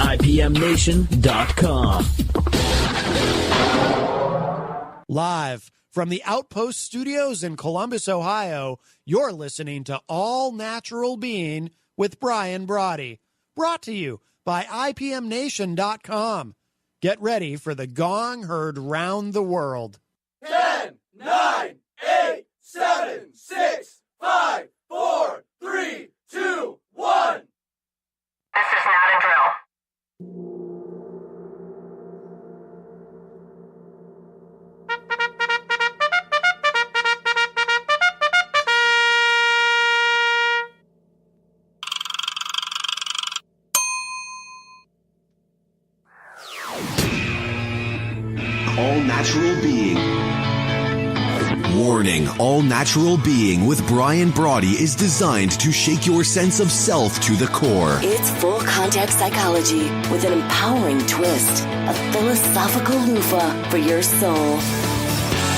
IPMNation.com. Live from the Outpost Studios in Columbus, Ohio, you're listening to All Natural Being with Brian Brawdy. Brought to you by IPMNation.com. Get ready for the gong heard round the world. 10, 9, 8, 7, 6, 5, 4, 3, 2, 1. This is not a drill. All Natural Being. Warning, All Natural Being with Brian Brawdy is designed to shake your sense of self to the core. It's full contact psychology with an empowering twist, a philosophical loofah for your soul.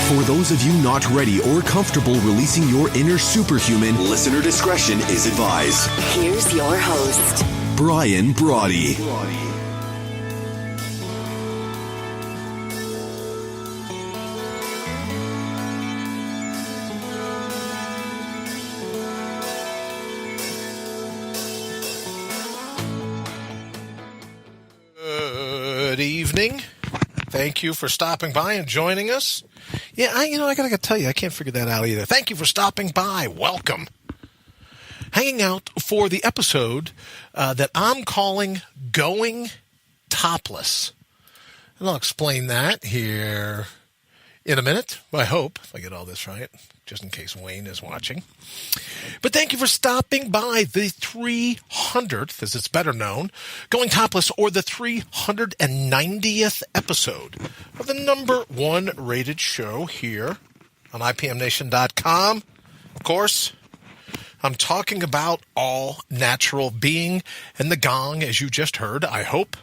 For those of you not ready or comfortable releasing your inner superhuman, listener discretion is advised. Here's your host, Brian Brawdy. Good evening. Thank you for stopping by and joining us. Yeah, I gotta tell you, I can't figure that out either. Thank you for stopping by. Welcome. Hanging out for the episode that I'm calling Going Topless. And I'll explain that here in a minute, I hope, if I get all this right, just in case Wayne is watching. But thank you for stopping by the 300th, as it's better known, Going Topless, or the 390th episode of the number one rated show here on IPMNation.com. Of course, I'm talking about All Natural Being and the gong, as you just heard, I hope,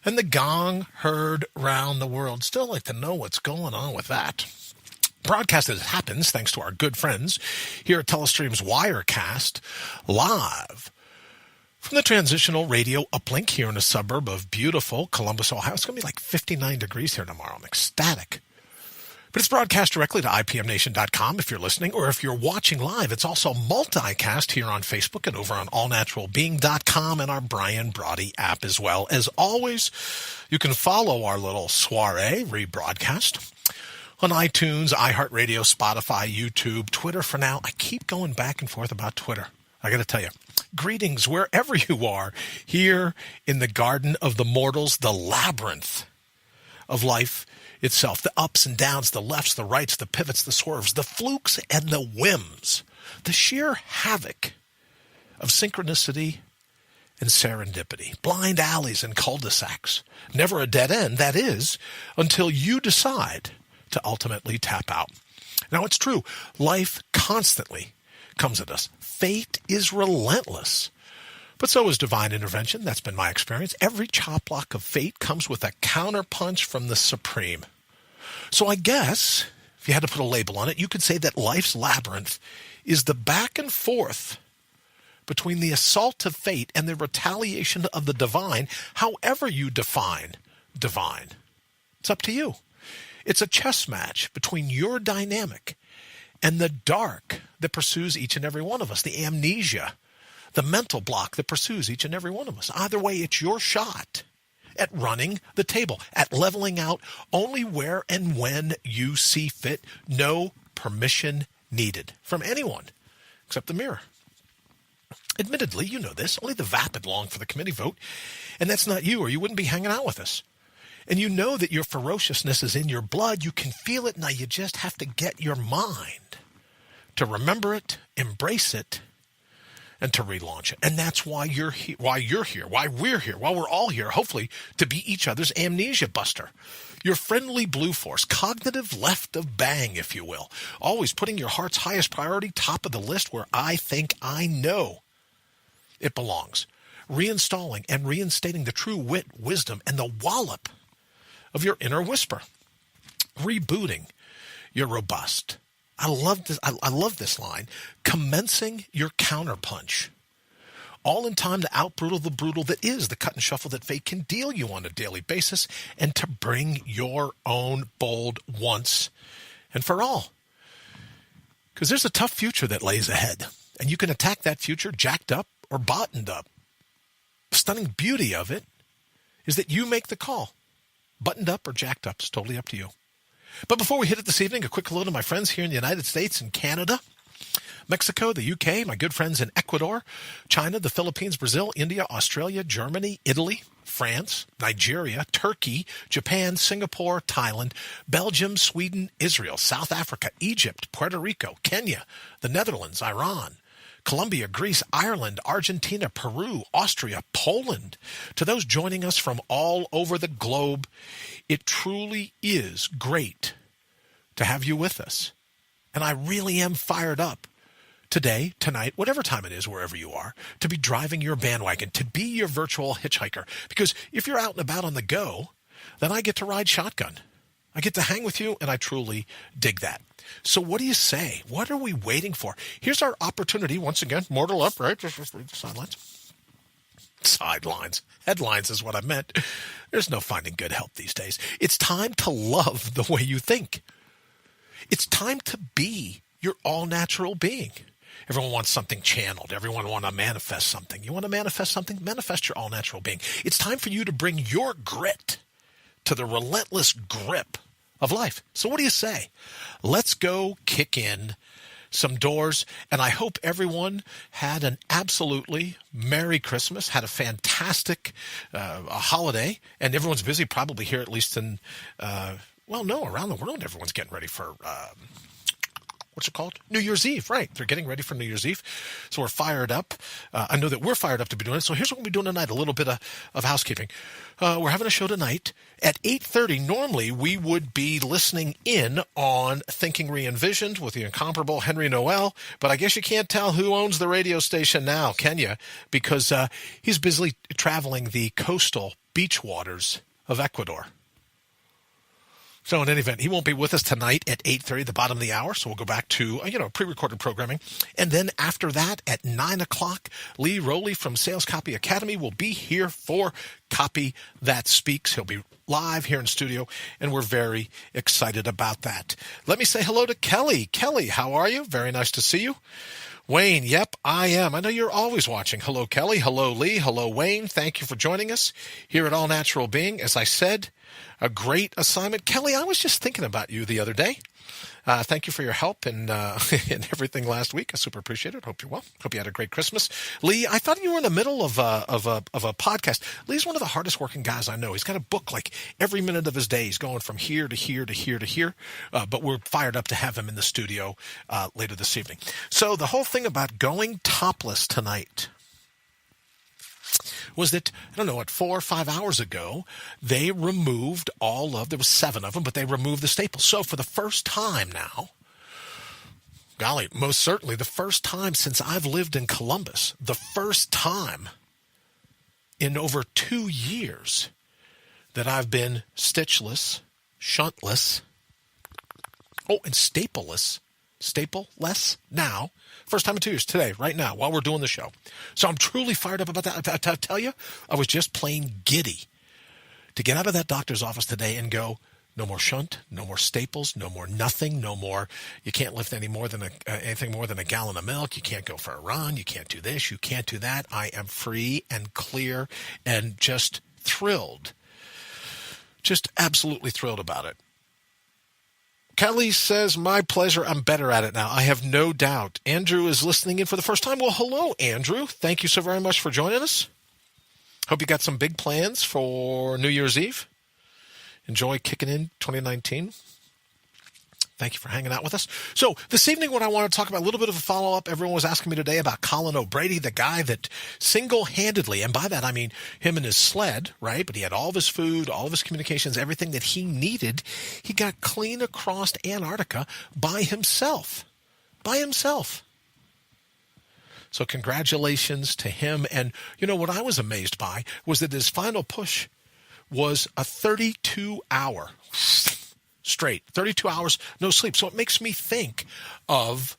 and the gong heard round the world. Still like to know what's going on with that. Broadcast as it happens, thanks to our good friends here at Telestream's Wirecast, live from the Transitional Radio Uplink here in a suburb of beautiful Columbus, Ohio. It's going to be like 59 degrees here tomorrow. I'm ecstatic. But it's broadcast directly to IPMNation.com if you're listening, or if you're watching live. It's also multicast here on Facebook and over on allnaturalbeing.com and our Brian Brawdy app as well. As always, you can follow our little soiree rebroadcast on iTunes, iHeartRadio, Spotify, YouTube, Twitter for now. I keep going back and forth about Twitter. I got to tell you, greetings wherever you are here in the garden of the mortals, the labyrinth of life itself, the ups and downs, the lefts, the rights, the pivots, the swerves, the flukes and the whims, the sheer havoc of synchronicity and serendipity, blind alleys and cul-de-sacs, never a dead end, that is, until you decide to ultimately tap out. Now, it's true. Life constantly comes at us. Fate is relentless. But so is divine intervention. That's been my experience. Every chop block of fate comes with a counterpunch from the Supreme. So I guess, if you had to put a label on it, you could say that life's labyrinth is the back and forth between the assault of fate and the retaliation of the divine, however you define divine. It's up to you. It's a chess match between your dynamic and the dark that pursues each and every one of us, the amnesia, the mental block that pursues each and every one of us. Either way, it's your shot at running the table, at leveling out only where and when you see fit. No permission needed from anyone except the mirror. Admittedly, you know this, only the vapid long for the committee vote, and that's not you, or you wouldn't be hanging out with us. And you know that your ferociousness is in your blood. You can feel it. Now you just have to get your mind to remember it, embrace it, and to relaunch it. And that's why you're here, why we're here, why we're all here, hopefully to be each other's amnesia buster. Your friendly blue force, cognitive left of bang, if you will. Always putting your heart's highest priority top of the list where I think I know it belongs. Reinstalling and reinstating the true wit, wisdom, and the wallop of your inner whisper. Rebooting your robust. I love this line. Commencing your counterpunch all in time to out-brutal the brutal that is the cut and shuffle that fate can deal you on a daily basis, and to bring your own bold once and for all. Because there's a tough future that lays ahead, and you can attack that future jacked up or bottomed up. The stunning beauty of it is that you make the call. Buttoned up or jacked up, it's totally up to you. But before we hit it this evening, a quick hello to my friends here in the United States and Canada, Mexico, the UK, my good friends in Ecuador, China, the Philippines, Brazil, India, Australia, Germany, Italy, France, Nigeria, Turkey, Japan, Singapore, Thailand, Belgium, Sweden, Israel, South Africa, Egypt, Puerto Rico, Kenya, the Netherlands, Iran, Colombia, Greece, Ireland, Argentina, Peru, Austria, Poland. To those joining us from all over the globe, it truly is great to have you with us. And I really am fired up today, tonight, whatever time it is, wherever you are, to be driving your bandwagon, to be your virtual hitchhiker. Because if you're out and about on the go, then I get to ride shotgun. I get to hang with you, and I truly dig that. So what do you say? What are we waiting for? Here's our opportunity, once again, mortal up, right? Just read the sidelines. Sidelines. Headlines is what I meant. There's no finding good help these days. It's time to love the way you think. It's time to be your all-natural being. Everyone wants something channeled. Everyone wants to manifest something. You want to manifest something? Manifest your all-natural being. It's time for you to bring your grit to the relentless grip of life. So what do you say? Let's go kick in some doors, and I hope everyone had an absolutely Merry Christmas, had a fantastic holiday, and everyone's busy probably here, at least in, around the world, everyone's getting ready for what's it called? New Year's Eve, right. They're getting ready for New Year's Eve. So we're fired up. I know that we're fired up to be doing it. So here's what we'll be doing tonight, a little bit of housekeeping. We're having a show tonight at 8:30. Normally, we would be listening in on Thinking Re-Envisioned with the incomparable Henry Noel, but I guess you can't tell who owns the radio station now, can you? Because he's busily traveling the coastal beach waters of Ecuador. So in any event, he won't be with us tonight at 8:30, the bottom of the hour. So we'll go back to, pre-recorded programming. And then after that, at 9 o'clock, Lee Rowley from Sales Copy Academy will be here for Copy That Speaks. He'll be live here in studio, and we're very excited about that. Let me say hello to Kelly. Kelly, how are you? Very nice to see you. Wayne, yep, I am. I know you're always watching. Hello, Kelly. Hello, Lee. Hello, Wayne. Thank you for joining us here at All Natural Being. As I said, a great assignment. Kelly, I was just thinking about you the other day. Thank you for your help and everything last week. I super appreciate it. Hope you're well. Hope you had a great Christmas. Lee, I thought you were in the middle of a podcast. Lee's one of the hardest working guys I know. He's got a book like every minute of his day. He's going from here to here to here to here. But we're fired up to have him in the studio later this evening. So the whole thing about going topless tonight was that, 4 or 5 hours ago, they removed there was 7 of them, but they removed the staples. So for the first time now, golly, most certainly the first time since I've lived in Columbus, the first time in over 2 years that I've been stitchless, shuntless, and stapleless now. First time in 2 years, today, right now, while we're doing the show. So I'm truly fired up about that. I tell you, I was just plain giddy to get out of that doctor's office today and go, no more shunt, no more staples, no more nothing, no more, you can't lift anything more than a gallon of milk, you can't go for a run, you can't do this, you can't do that. I am free and clear and just thrilled. Just absolutely thrilled about it. Kelly says, my pleasure. I'm better at it now. I have no doubt. Andrew is listening in for the first time. Well, hello, Andrew. Thank you so very much for joining us. Hope you got some big plans for New Year's Eve. Enjoy kicking in 2019. Thank you for hanging out with us. So this evening, what I want to talk about, a little bit of a follow-up. Everyone was asking me today about Colin O'Brady, the guy that single-handedly, and by that I mean him and his sled, right? But he had all of his food, all of his communications, everything that he needed. He got clean across Antarctica by himself. So congratulations to him. And what I was amazed by was that his final push was a 32-hour straight, 32 hours, no sleep. So it makes me think of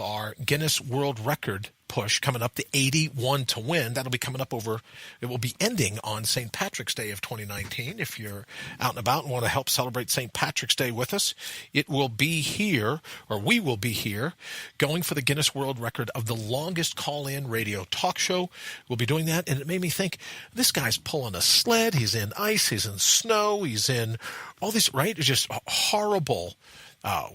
our Guinness World Record push coming up, the 81 to win. That'll be coming up it will be ending on St. Patrick's Day of 2019. If you're out and about and want to help celebrate St. Patrick's Day with us, it will be here, or we will be here, going for the Guinness World Record of the longest call-in radio talk show. We'll be doing that, and it made me think, this guy's pulling a sled, he's in ice, he's in snow, he's in all these, right? It's just horrible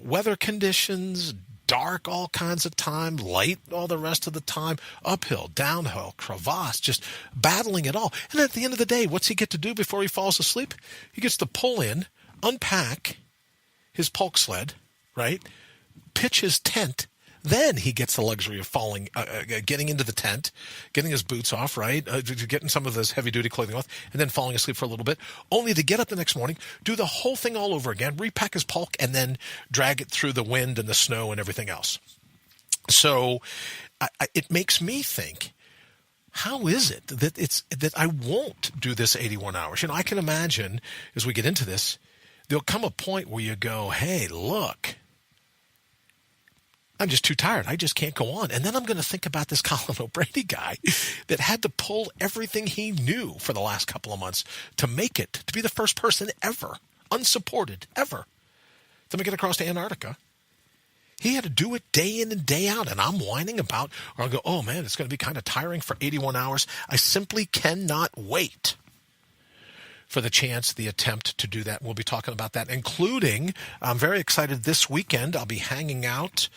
weather conditions, dark all kinds of time, light all the rest of the time, uphill, downhill, crevasse, just battling it all. And at the end of the day, what's he get to do before he falls asleep? He gets to pull in, unpack his polk sled, right? Pitch his tent. Then he gets the luxury of getting into the tent, getting his boots off, right? Getting some of his heavy-duty clothing off, and then falling asleep for a little bit, only to get up the next morning, do the whole thing all over again, repack his polk, and then drag it through the wind and the snow and everything else. So it makes me think, how is it that I won't do this 81 hours? I can imagine as we get into this, there'll come a point where you go, hey, look, I'm just too tired. I just can't go on. And then I'm going to think about this Colin O'Brady guy that had to pull everything he knew for the last couple of months to make it, to be the first person ever, unsupported, ever, to make it across to Antarctica. He had to do it day in and day out, and I'm whining about, or I'll go, oh man, it's going to be kind of tiring for 81 hours. I simply cannot wait for the chance, the attempt to do that. We'll be talking about that, including, I'm very excited this weekend. I'll be hanging out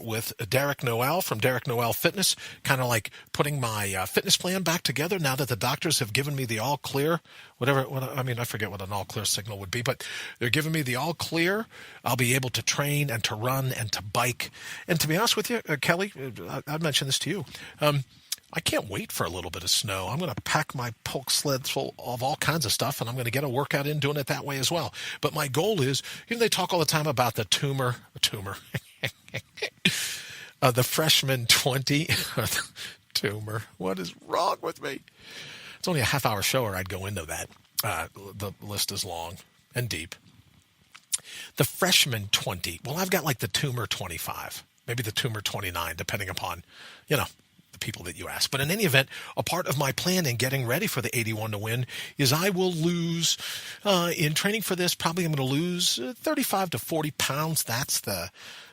with Derek Noel from Derek Noel Fitness, kind of like putting my fitness plan back together now that the doctors have given me the all clear, I forget what an all clear signal would be, but they're giving me the all clear. I'll be able to train and to run and to bike. And to be honest with you, Kelly, I mentioned this to you. I can't wait for a little bit of snow. I'm going to pack my polk sled full of all kinds of stuff, and I'm going to get a workout in doing it that way as well. But my goal is, they talk all the time about the the freshman 20. Tumor. What is wrong with me? It's only a half-hour show, or I'd go into that. The list is long and deep. The freshman 20. Well, I've got like the tumor 25, maybe the tumor 29, depending upon, the people that you ask. But in any event, a part of my plan in getting ready for the 81 to win is I will lose, in training for this, probably I'm going to lose 35 to 40 pounds. That's the,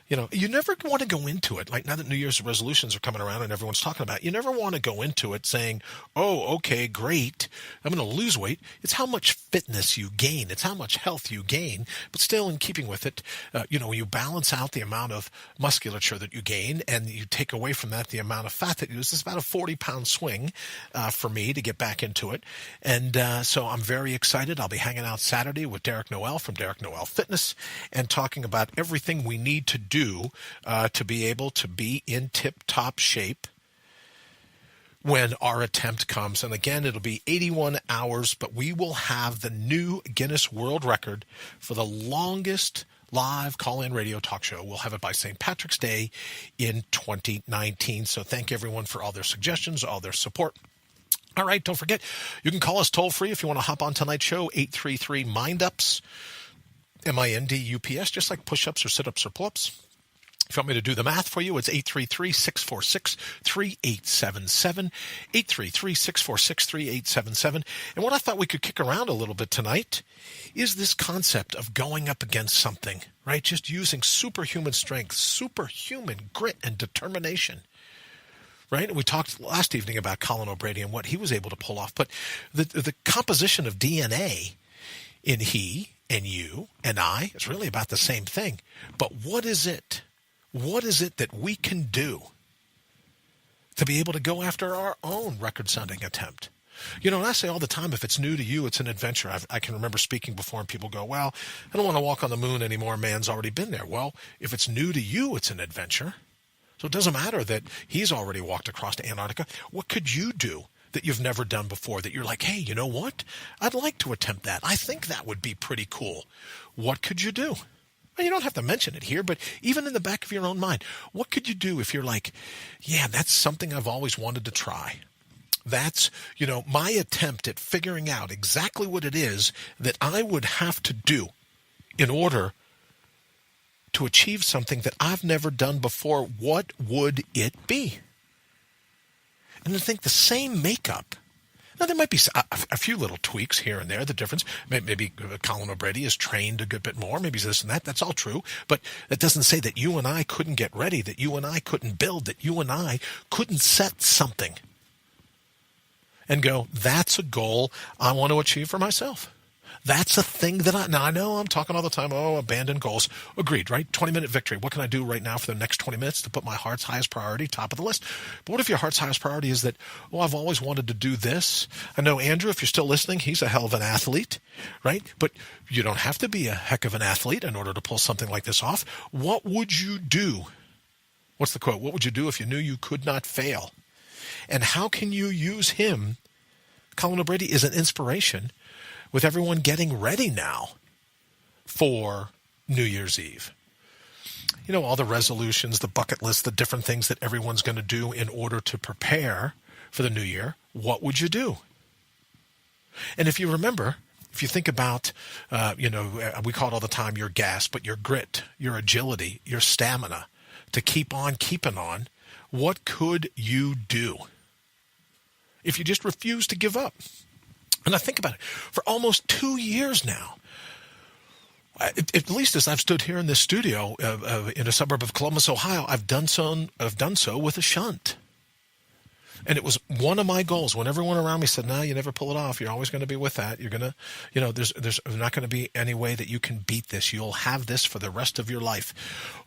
you never want to go into it. Like now that New Year's resolutions are coming around and everyone's talking about it, you never want to go into it saying, oh, okay, great, I'm going to lose weight. It's how much fitness you gain. It's how much health you gain. But still in keeping with it, you balance out the amount of musculature that you gain and you take away from that the amount of fat that you lose. It's about a 40-pound swing for me to get back into it. And so I'm very excited. I'll be hanging out Saturday with Derek Noel from Derek Noel Fitness and talking about everything we need to do to be able to be in tip-top shape when our attempt comes. And again, it'll be 81 hours, but we will have the new Guinness World Record for the longest live call-in radio talk show. We'll have it by St. Patrick's Day in 2019. So thank everyone for all their suggestions, all their support. All right, don't forget, you can call us toll-free if you want to hop on tonight's show, 833-MIND-UPS, MINDUPS, just like push-ups or sit-ups or pull-ups. If you want me to do the math for you, it's 833-646-3877, 833-646-3877. And what I thought we could kick around a little bit tonight is this concept of going up against something, right? Just using superhuman strength, superhuman grit and determination, right? And we talked last evening about Colin O'Brady and what he was able to pull off. But the composition of DNA in he and you and I is really about the same thing. But what is it? What is it that we can do to be able to go after our own record-sounding attempt? And I say all the time, if it's new to you, it's an adventure. I can remember speaking before and people go, well, I don't want to walk on the moon anymore. Man's already been there. Well, if it's new to you, it's an adventure. So it doesn't matter that he's already walked across to Antarctica. What could you do that you've never done before that you're like, hey, you know what? I'd like to attempt that. I think that would be pretty cool. What could you do? Well, you don't have to mention it here, but even in the back of your own mind, what could you do if you're like, yeah, that's something I've always wanted to try. That's, my attempt at figuring out exactly what it is that I would have to do in order to achieve something that I've never done before. What would it be? and to think the same makeup. Now, there might be a few little tweaks here and there, the difference. Maybe Colin O'Brady is trained a good bit more. Maybe this and that. That's all true. But that doesn't say that you and I couldn't get ready, that you and I couldn't build, that you and I couldn't set something and go, that's a goal I want to achieve for myself. That's a thing that I know I'm talking all the time, abandon goals. Agreed, right? 20-minute victory. What can I do right now for the next 20 minutes to put my heart's highest priority top of the list? But what if your heart's highest priority is that, I've always wanted to do this. I know Andrew, if you're still listening, he's a hell of an athlete, right? But you don't have to be a heck of an athlete in order to pull something like this off. What would you do? What's the quote? What would you do if you knew you could not fail? And how can you use him? Colin O'Brady is an inspiration with everyone getting ready now for New Year's Eve. You know, all the resolutions, the bucket list, the different things that everyone's going to do in order to prepare for the new year. What would you do? And if you remember, if you think about, we call it all the time your gas, but your grit, your agility, your stamina to keep on keeping on, what could you do if you just refuse to give up? And I think about it, for almost 2 years now, at least as I've stood here in this studio in a suburb of Columbus, Ohio, I've done so with a shunt. And it was one of my goals. When everyone around me said, no, you never pull it off. You're always going to be with that. You're going to, there's not going to be any way that you can beat this. You'll have this for the rest of your life.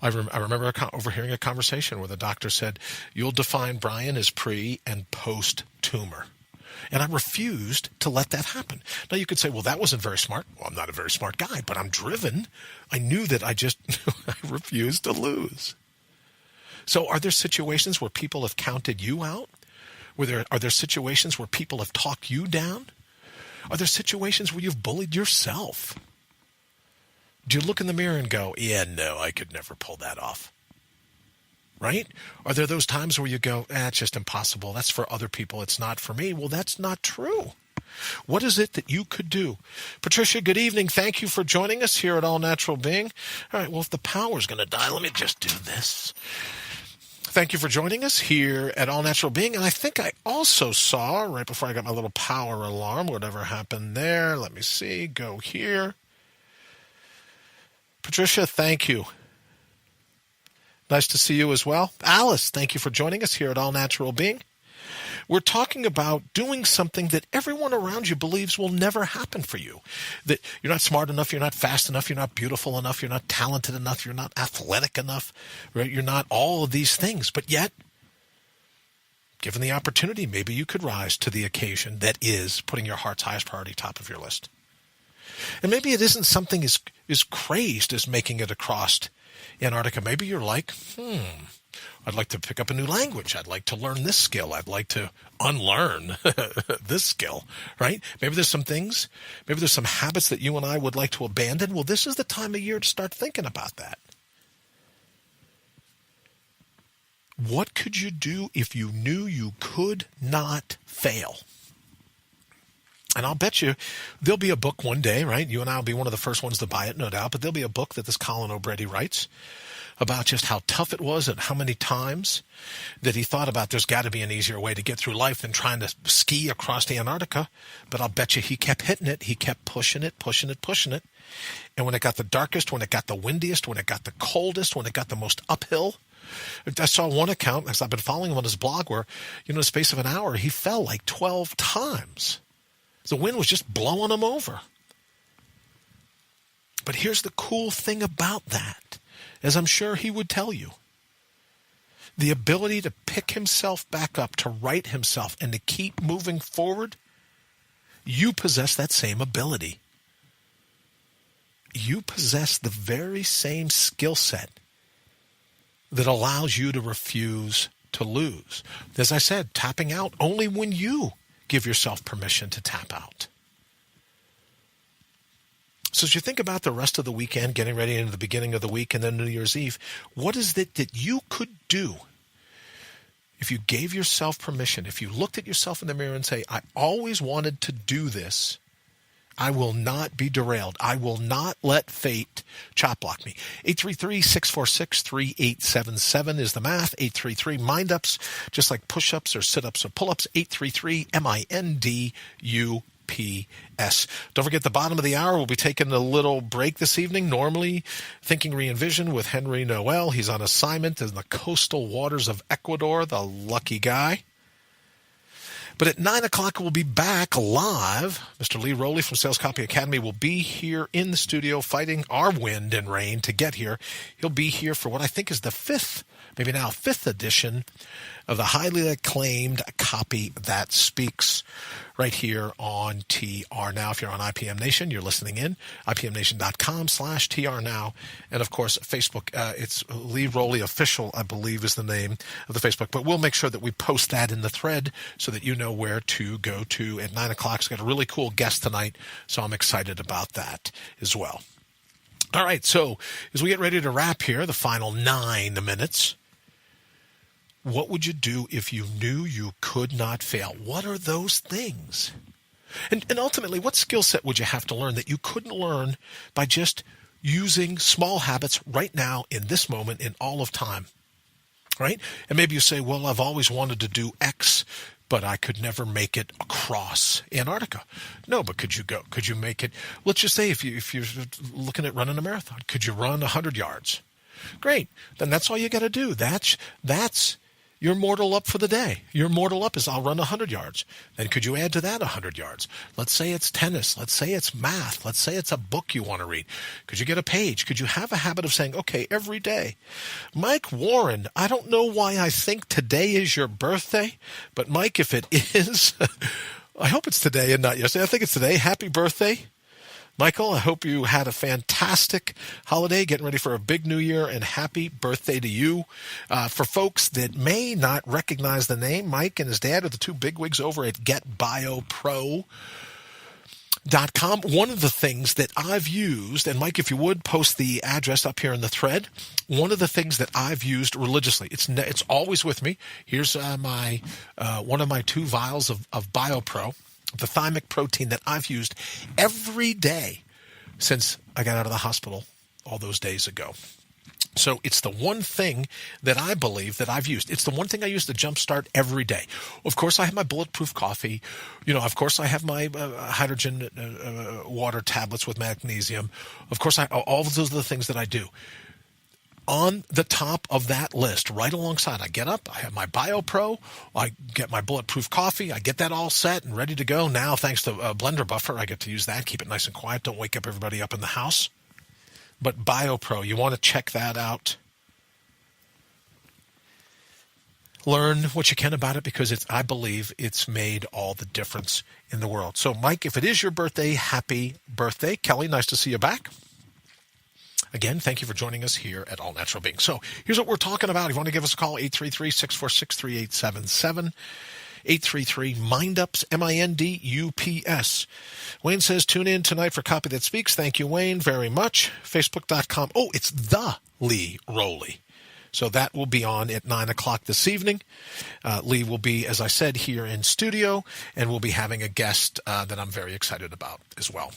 I remember overhearing a conversation where the doctor said, you'll define Brian as pre and post tumor. And I refused to let that happen. Now you could say, well, that wasn't very smart. Well, I'm not a very smart guy, but I'm driven. I knew that I refused to lose. So are there situations where people have counted you out? Are there situations where people have talked you down? Are there situations where you've bullied yourself? Do you look in the mirror and go, yeah, no, I could never pull that off? Right? Are there those times where you go, it's just impossible. That's for other people. It's not for me. Well, that's not true. What is it that you could do? Patricia, good evening. Thank you for joining us here at All Natural Being. All right, well, if the power's going to die, let me just do this. Thank you for joining us here at All Natural Being. And I think I also saw, right before I got my little power alarm, whatever happened there. Let me see. Go here. Patricia, thank you. Nice to see you as well. Alice, thank you for joining us here at All Natural Being. We're talking about doing something that everyone around you believes will never happen for you. That you're not smart enough, you're not fast enough, you're not beautiful enough, you're not talented enough, you're not athletic enough, right? You're not all of these things. But yet, given the opportunity, maybe you could rise to the occasion that is putting your heart's highest priority top of your list. And maybe it isn't something as crazed as making it across Antarctica. Maybe you're like, I'd like to pick up a new language. I'd like to learn this skill. I'd like to unlearn this skill, right? Maybe there's some things, maybe there's some habits that you and I would like to abandon. Well, this is the time of year to start thinking about that. What could you do if you knew you could not fail? And I'll bet you there'll be a book one day, right? You and I will be one of the first ones to buy it, no doubt. But there'll be a book that this Colin O'Brady writes about just how tough it was and how many times that he thought about there's got to be an easier way to get through life than trying to ski across the Antarctica. But I'll bet you he kept hitting it. He kept pushing it. And when it got the darkest, when it got the windiest, when it got the coldest, when it got the most uphill, I saw one account, because I've been following him on his blog, where, in the space of an hour, he fell like 12 times. The wind was just blowing him over. But here's the cool thing about that, as I'm sure he would tell you. The ability to pick himself back up, to right himself, and to keep moving forward, you possess that same ability. You possess the very same skill set that allows you to refuse to lose. As I said, tapping out only when you give yourself permission to tap out. So as you think about the rest of the weekend, getting ready into the beginning of the week and then New Year's Eve, what is it that you could do if you gave yourself permission, if you looked at yourself in the mirror and say, I always wanted to do this, I will not be derailed. I will not let fate chop block me. 833-646-3877 is the math. 833 mind-ups, just like push-ups or sit-ups or pull-ups. 833-MINDUPS. Don't forget, the bottom of the hour, we'll be taking a little break this evening. Normally, Thinking Re-Envision with Henry Noel. He's on assignment in the coastal waters of Ecuador, the lucky guy. But at 9 o'clock, we'll be back live. Mr. Lee Rowley from Sales Copy Academy will be here in the studio fighting our wind and rain to get here. He'll be here for what I think is the fifth edition of the highly acclaimed Copy That Speaks right here on TR Now. If you're on IPM Nation, you're listening in, IPMNation.com/TR Now. And, of course, Facebook, it's Lee Rowley Official, I believe, is the name of the Facebook. But we'll make sure that we post that in the thread so that you know where to go to at 9 o'clock. We've got a really cool guest tonight, so I'm excited about that as well. All right, so as we get ready to wrap here, the final 9 minutes, what would you do if you knew you could not fail? What are those things? And ultimately, what skill set would you have to learn that you couldn't learn by just using small habits right now in this moment in all of time? Right? And maybe you say, well, I've always wanted to do X, but I could never make it across Antarctica. No, but could you go? Could you make it? Let's just say if you're looking at running a marathon, could you run 100 yards? Great. Then that's all you got to do. That's your mortal up for the day. Your mortal up is I'll run 100 yards. Then could you add to that 100 yards? Let's say it's tennis. Let's say it's math. Let's say it's a book you want to read. Could you get a page? Could you have a habit of saying, okay, every day, Mike Warren, I don't know why I think today is your birthday, but Mike, if it is, I hope it's today and not yesterday. I think it's today. Happy birthday. Michael, I hope you had a fantastic holiday, getting ready for a big new year, and happy birthday to you. For folks that may not recognize the name, Mike and his dad are the two bigwigs over at GetBioPro.com. One of the things that I've used, and Mike, if you would, post the address up here in the thread, one of the things that I've used religiously, it's always with me. Here's my one of my 2 vials of BioPro, the thymic protein that I've used every day since I got out of the hospital all those days ago. So it's the one thing that I believe that I've used. It's the one thing I use to jumpstart every day. Of course, I have my bulletproof coffee. Of course, I have my hydrogen water tablets with magnesium. Of course, all of those are the things that I do. On the top of that list, right alongside, I get up, I have my BioPro, I get my bulletproof coffee, I get that all set and ready to go. Now, thanks to a blender buffer, I get to use that, keep it nice and quiet, don't wake up everybody up in the house. But BioPro, you want to check that out. Learn what you can about it because I believe it's made all the difference in the world. So, Mike, if it is your birthday, happy birthday. Kelly, nice to see you back. Again, thank you for joining us here at All Natural Being. So here's what we're talking about. If you want to give us a call, 833-646-3877. 833-MINDUPS, MINDUPS. Wayne says, tune in tonight for Copy That Speaks. Thank you, Wayne, very much. Facebook.com. Oh, it's the Lee Rowley. So that will be on at 9 o'clock this evening. Lee will be, as I said, here in studio, and we'll be having a guest that I'm very excited about as well.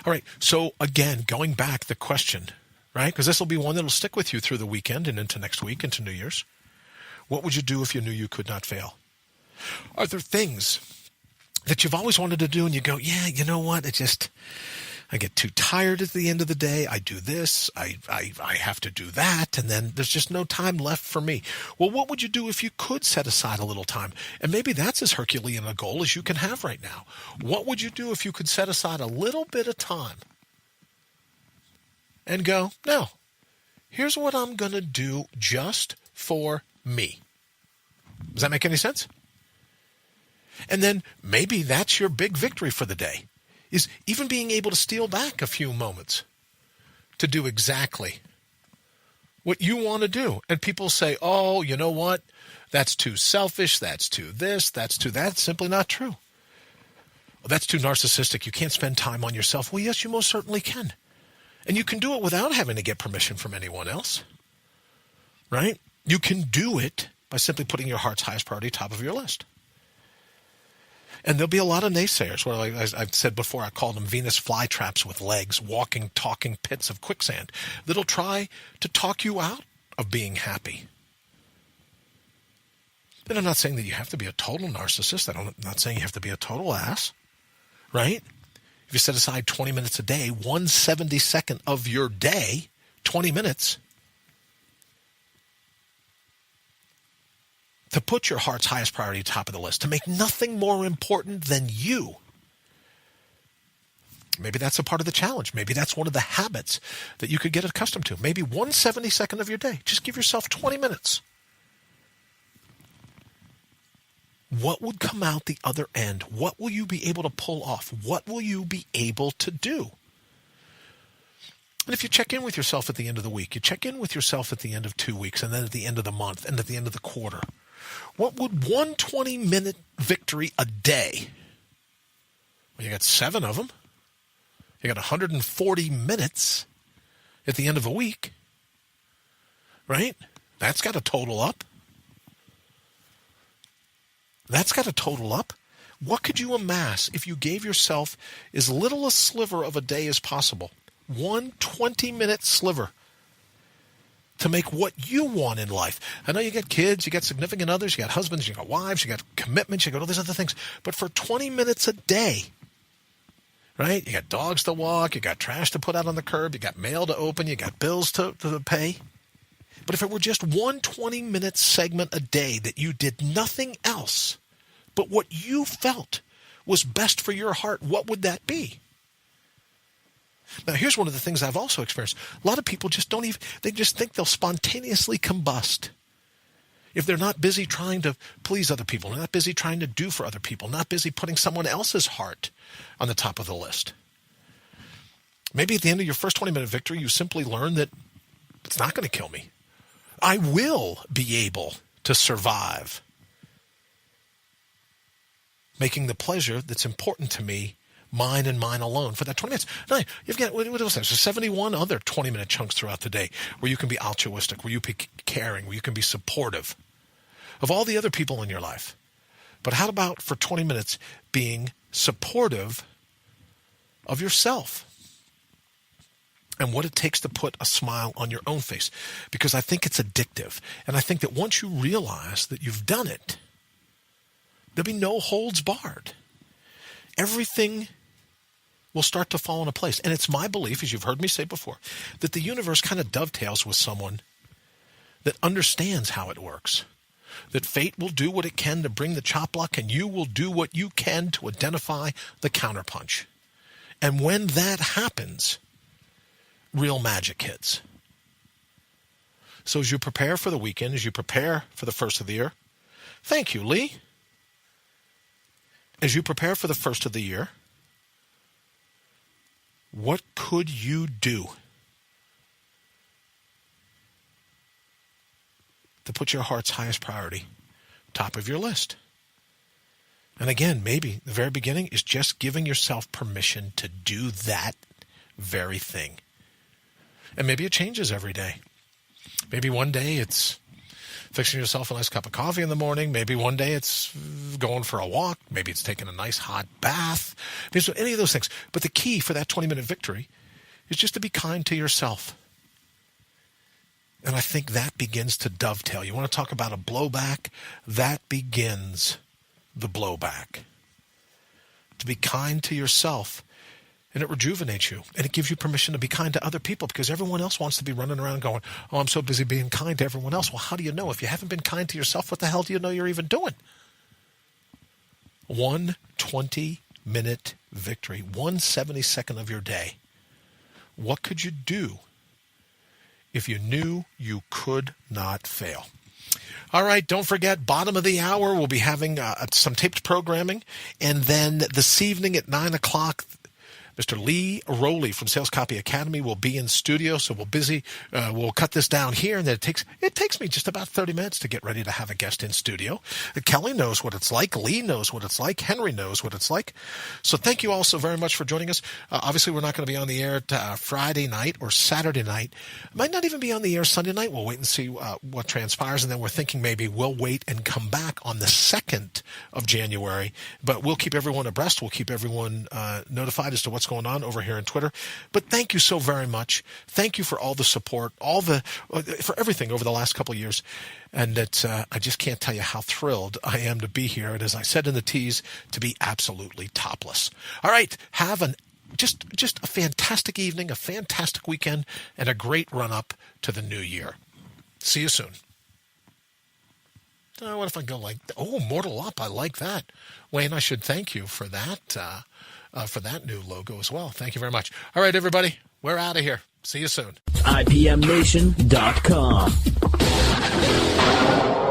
All right, so again, going back, the question, right, because this will be one that will stick with you through the weekend and into next week, into New Year's. What would you do if you knew you could not fail? Are there things that you've always wanted to do and you go, yeah, you know what, I get too tired at the end of the day. I do this, I have to do that, and then there's just no time left for me. Well, what would you do if you could set aside a little time? And maybe that's as Herculean a goal as you can have right now. What would you do if you could set aside a little bit of time and go, no, here's what I'm going to do just for me. Does that make any sense? And then maybe that's your big victory for the day. Is even being able to steal back a few moments to do exactly what you want to do. And people say, oh, you know what? That's too selfish. That's too this. That's too that. It's simply not true. Well, that's too narcissistic. You can't spend time on yourself. Well, yes, you most certainly can. And you can do it without having to get permission from anyone else. Right? You can do it by simply putting your heart's highest priority top of your list. And there'll be a lot of naysayers. Well, like I've said before, I call them Venus flytraps with legs, walking, talking pits of quicksand that'll try to talk you out of being happy. And I'm not saying that you have to be a total narcissist. I'm not saying you have to be a total ass, right? If you set aside 20 minutes a day, 1/72nd of your day, 20 minutes, to put your heart's highest priority top of the list, to make nothing more important than you. Maybe that's a part of the challenge. Maybe that's one of the habits that you could get accustomed to. Maybe 1/72nd of your day. Just give yourself 20 minutes. What would come out the other end? What will you be able to pull off? What will you be able to do? And if you check in with yourself at the end of the week, you check in with yourself at the end of 2 weeks, and then at the end of the month, and at the end of the quarter, what would one 20-minute victory a day? Well, you got 7 of them. You got 140 minutes at the end of a week, right? That's got to total up. That's got to total up. What could you amass if you gave yourself as little a sliver of a day as possible? One 20-minute sliver to make what you want in life. I know you got kids, you got significant others, you got husbands, you got wives, you got commitments, you got all these other things. But for 20 minutes a day, right? You got dogs to walk, you got trash to put out on the curb, you got mail to open, you got bills to pay. But if it were just one 20-minute segment a day that you did nothing else but what you felt was best for your heart, what would that be? Now, here's one of the things I've also experienced. A lot of people just they just think they'll spontaneously combust if they're not busy trying to please other people, not busy trying to do for other people, not busy putting someone else's heart on the top of the list. Maybe at the end of your first 20-minute victory, you simply learn that it's not going to kill me. I will be able to survive, making the pleasure that's important to me mine and mine alone for that 20 minutes. No, you've got, what else? There's 71 other 20-minute chunks throughout the day where you can be altruistic, where you can be caring, where you can be supportive of all the other people in your life. But how about for 20 minutes being supportive of yourself and what it takes to put a smile on your own face? Because I think it's addictive. And I think that once you realize that you've done it, there'll be no holds barred. Everything will start to fall into place. And it's my belief, as you've heard me say before, that the universe kind of dovetails with someone that understands how it works. That fate will do what it can to bring the chop block, and you will do what you can to identify the counterpunch. And when that happens, real magic hits. So as you prepare for the weekend, as you prepare for the first of the year, thank you, Lee. As you prepare for the first of the year, what could you do to put your heart's highest priority top of your list? And again, maybe the very beginning is just giving yourself permission to do that very thing. And maybe it changes every day. Maybe one day it's fixing yourself a nice cup of coffee in the morning. Maybe one day it's going for a walk. Maybe it's taking a nice hot bath. Maybe it's any of those things. But the key for that 20-minute victory is just to be kind to yourself. And I think that begins to dovetail. You want to talk about a blowback? That begins the blowback. To be kind to yourself. And it rejuvenates you. And it gives you permission to be kind to other people, because everyone else wants to be running around going, oh, I'm so busy being kind to everyone else. Well, how do you know? If you haven't been kind to yourself, what the hell do you know you're even doing? One 20-minute victory, 1/72nd of your day. What could you do if you knew you could not fail? All right, don't forget, bottom of the hour, we'll be having some taped programming. And then this evening at 9 o'clock, Mr. Lee Rowley from Sales Copy Academy will be in studio, so we'll cut this down here, and then it takes me just about 30 minutes to get ready to have a guest in studio. Kelly knows what it's like. Lee knows what it's like. Henry knows what it's like. So thank you all so very much for joining us. Obviously, we're not going to be on the air Friday night or Saturday night. Might not even be on the air Sunday night. We'll wait and see what transpires, and then we're thinking maybe we'll wait and come back on the 2nd of January. But we'll keep everyone abreast. We'll keep everyone notified as to what's going on over here on Twitter. But thank you so very much. Thank you for all the support, for everything over the last couple of years. And I just can't tell you how thrilled I am to be here. And as I said in the tease, to be absolutely topless. All right, have just a fantastic evening, a fantastic weekend, and a great run-up to the new year. See you soon. What if I go Mortal Up? I like that. Wayne, I should thank you for that new logo as well. Thank you very much. All right, everybody, we're out of here. See you soon. IPMNation.com.